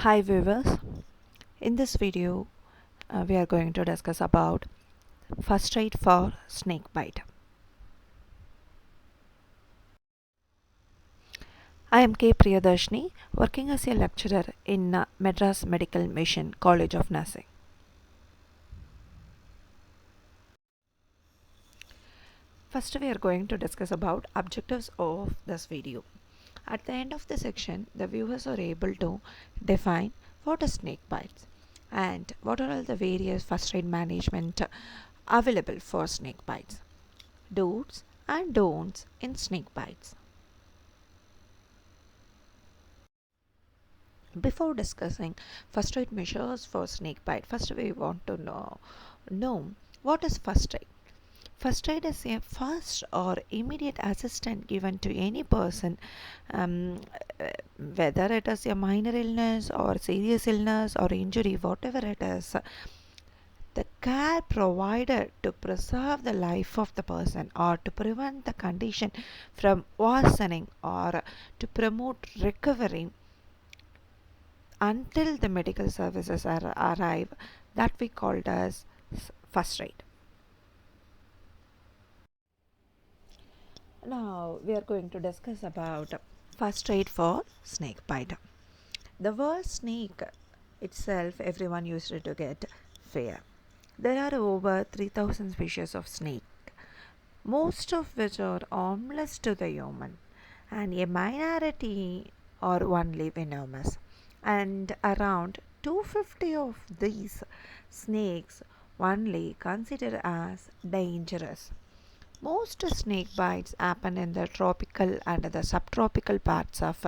Hi viewers, in this video we are going to discuss about first aid for snake bite. I am K. Priyadarshini, working as a lecturer in Madras Medical Mission College of Nursing. First we are going to discuss about objectives of this video. At the end of the section, the viewers are able to define what is snake bites and what are all the various first aid management available for snake bites, do's and don'ts in snake bites. Before discussing first aid measures for snake bite, first we want to know what is first aid. First aid is a fast or immediate assistance given to any person, um, uh, whether it is a minor illness or serious illness or injury, whatever it is. The care provided to preserve the life of the person or to prevent the condition from worsening or to promote recovery until the medical services arrive, that we called as first aid. Now we are going to discuss about first aid for snake bite. The word snake itself, everyone used to get fear. There are over 3000 species of snake, most of which are harmless to the human, and a minority are only venomous. And around 250 of these snakes only considered as dangerous. Most snake bites happen in the tropical and the subtropical parts of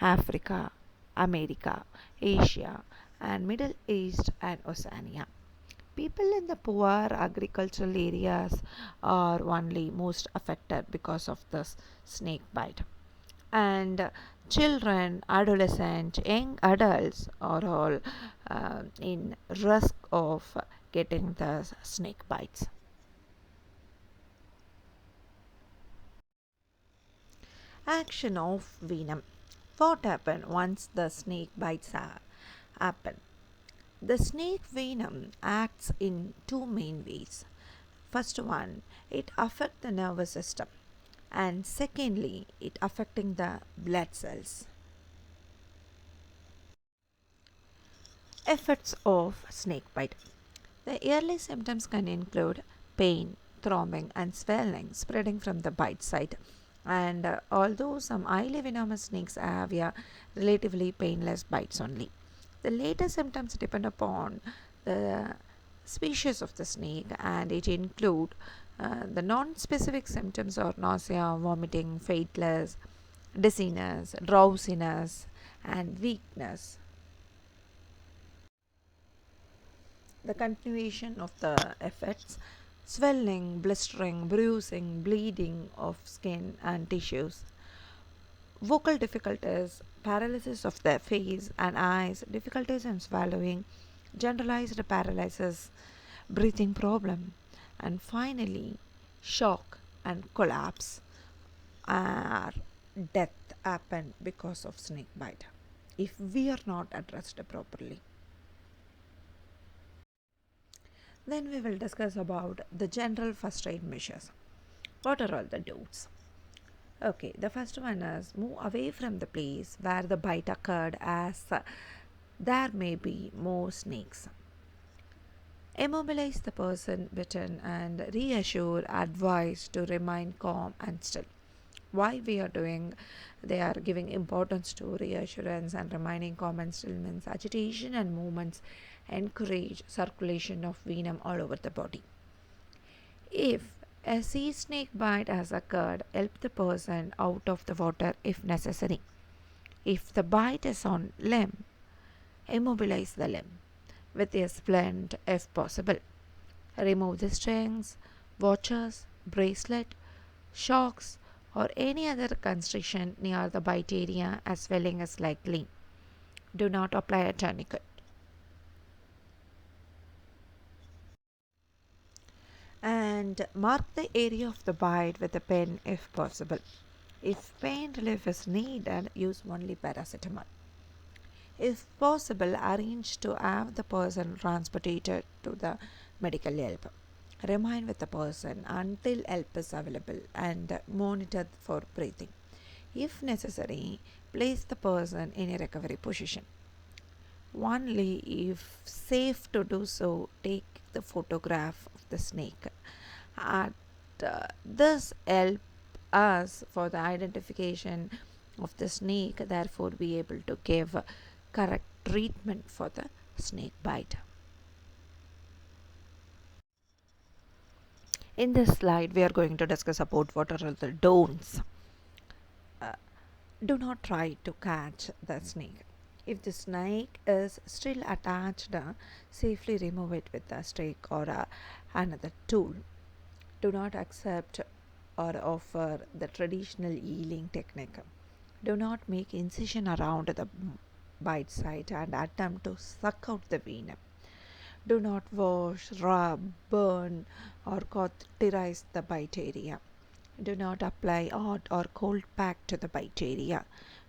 Africa, America, Asia, and Middle East and Oceania. People in the poor agricultural areas are only most affected because of this snake bite. And children, adolescents, young adults are all in risk of getting the snake bites. Action of venom. What happens once the snake bites happen? The snake venom acts in two main ways. First one, it affects the nervous system, and secondly, it affecting the blood cells. Effects of snake bite. The early symptoms can include pain, throbbing, and swelling spreading from the bite site. And although some highly venomous snakes have relatively painless bites only, the later symptoms depend upon the species of the snake, and it include the non-specific symptoms are nausea, vomiting, faintness, dizziness, drowsiness, and weakness. The continuation of the effects: swelling, blistering, bruising, bleeding of skin and tissues, vocal difficulties, paralysis of the face and eyes, difficulties in swallowing, generalized paralysis, breathing problem, and finally shock and collapse or death happen because of snake bite if we are not addressed properly. Then we will discuss about the general first aid measures. What are all the do's? Okay, the first one is move away from the place where the bite occurred, as there may be more snakes. Immobilize the person bitten and reassure, advise to remain calm and still. Why we are doing, they are giving importance to reassurance and remaining calm and still means agitation and movements encourage circulation of venom all over the body. If a sea snake bite has occurred, help the person out of the water if necessary. If the bite is on limb, immobilize the limb with a splint if possible. Remove the strings, watches, bracelet, shocks, or any other constriction near the bite area as swelling is likely. Do not apply a tourniquet. And mark the area of the bite with a pen if possible. If pain relief is needed, use only paracetamol. If possible, arrange to have the person transported to the medical help. Remain with the person until help is available and monitor for breathing. If necessary, place the person in a recovery position. Only if safe to do so, take the photograph of the snake. At, this help us for the identification of the snake, therefore be able to give correct treatment for the snake bite. In this slide, we are going to discuss about what are the don'ts. Uh, do not try to catch the snake. If the snake is still attached, safely remove it with a stick or another tool. Do not accept or offer the traditional healing technique. Do not make incision around the bite site and attempt to suck out the venom. Do not wash, rub, burn, or cauterize the bite area. Do not apply hot or cold pack to the bite area.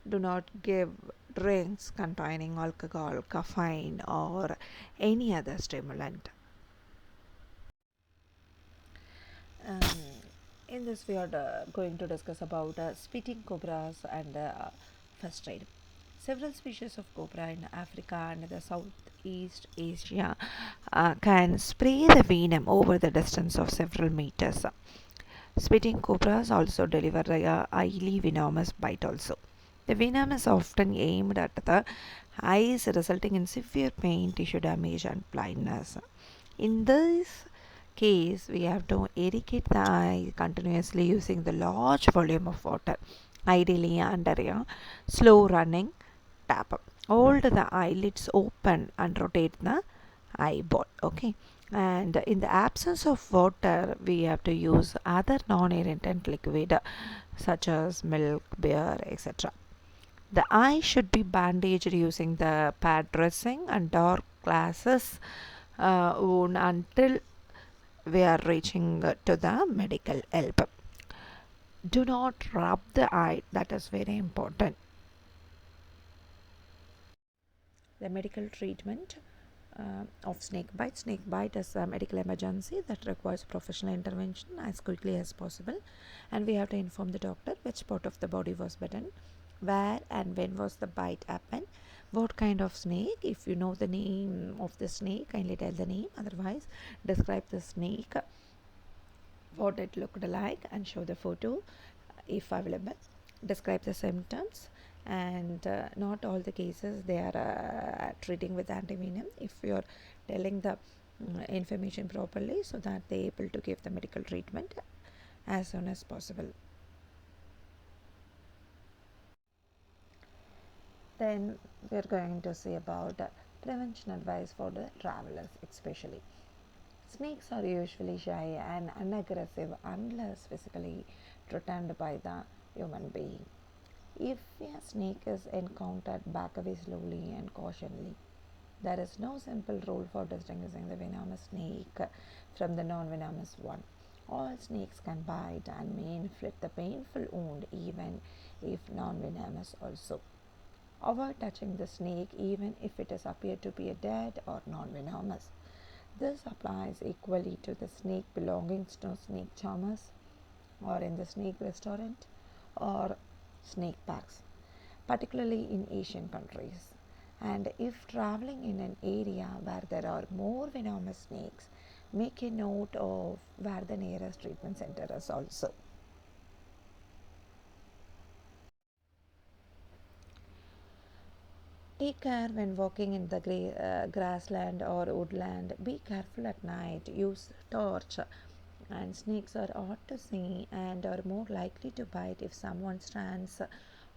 Do not give drinks containing alcohol, caffeine, or any other stimulant. Um, in this, we are going to discuss about spitting cobras and first aid. Several species of cobra in Africa and the Southeast Asia can spray the venom over the distance of several meters. Spitting cobras also deliver a highly venomous bite also. The venom is often aimed at the eyes, resulting in severe pain, tissue damage, and blindness. In this case, we have to irrigate the eye continuously using the large volume of water, ideally under a slow running tap. Hold the eyelids open and rotate the eyeball. Okay, and in the absence of water, we have to use other non-irritant liquid such as milk, beer, etc. The eye should be bandaged using the pad dressing and dark glasses wound until we are reaching to the medical help. Do not rub the eye, that is very important. The medical treatment of snake bite. Snake bite is a medical emergency that requires professional intervention as quickly as possible, and we have to inform the doctor which part of the body was bitten, where and when was the bite happened, what kind of snake. If you know the name of the snake, kindly tell the name. Otherwise, describe the snake, what it looked like, and show the photo if available. Describe the symptoms, and not all the cases they are treating with antivenom. If you are telling the information properly, so that they are able to give the medical treatment as soon as possible. Then we are going to see about prevention advice for the travelers especially. Snakes are usually shy and unaggressive unless physically threatened by the human being. If a snake is encountered, back away slowly and cautionally. There is no simple rule for distinguishing the venomous snake from the non-venomous one. All snakes can bite and may inflict the painful wound even if non-venomous also. Avoid touching the snake even if it is appeared to be dead or non-venomous. This applies equally to the snake belonging to snake charmers or in the snake restaurant or snake parks, particularly in Asian countries. And if traveling in an area where there are more venomous snakes, make a note of where the nearest treatment center is also. Take care when walking in the grassland or woodland. Be careful at night. Use torch. And snakes are hard to see and are more likely to bite if someone stands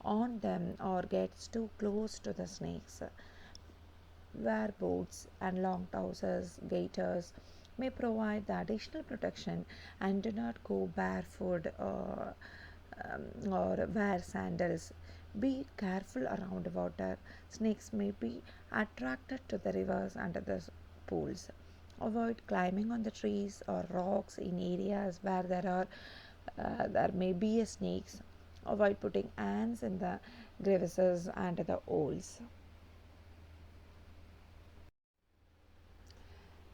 on them or gets too close to the snakes. Wear boots and long trousers, gaiters may provide the additional protection, and do not go barefoot or wear sandals. Be careful around water. Snakes may be attracted to the rivers and the pools. Avoid climbing on the trees or rocks in areas where there may be snakes. Avoid putting ants in the crevices and the holes.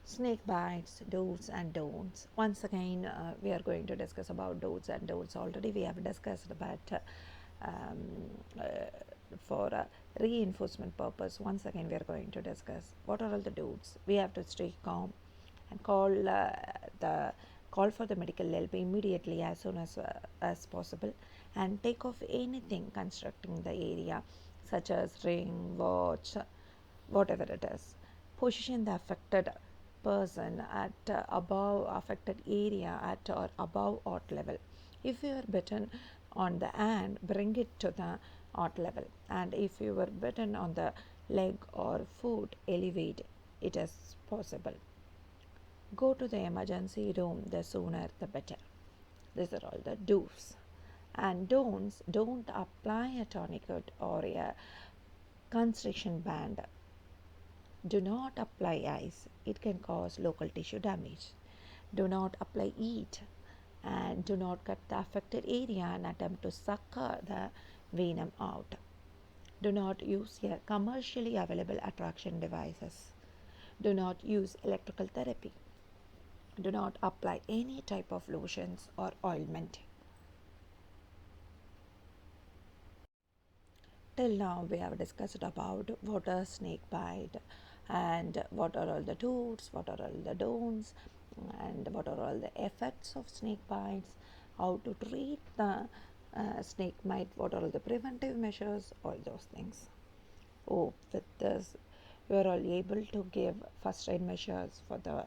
Snake bites, do's and don'ts. Once again, we are going to discuss about do's and don'ts. Already we have discussed, but um, uh, for reinforcement purpose, once again we are going to discuss what are all the do's. We have to stay calm and the call for the medical help immediately as soon as possible, and take off anything constructing the area, such as ring, watch, whatever it is. Position the affected person at above affected area at or above art level. If you are bitten on the hand, bring it to the art level, and if you were bitten on the leg or foot, elevate it as possible. Go to the emergency room, the sooner the better. These are all the do's. And don'ts: don't apply a tourniquet or a constriction band. Do not apply ice, it can cause local tissue damage. Do not apply heat, and do not cut the affected area and attempt to suck the venom out. Do not use a commercially available attraction devices. Do not use electrical therapy. Do not apply any type of lotions or ointment. Till now, we have discussed about what a snake bite and what are all the do's, what are all the don'ts, and what are all the effects of snake bites, how to treat the snake bite, what are all the preventive measures, all those things. Oh, with this, you are all able to give first aid measures for the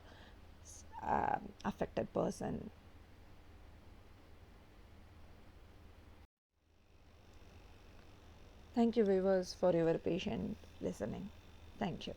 affected person. Thank you, viewers, for your patient listening. Thank you.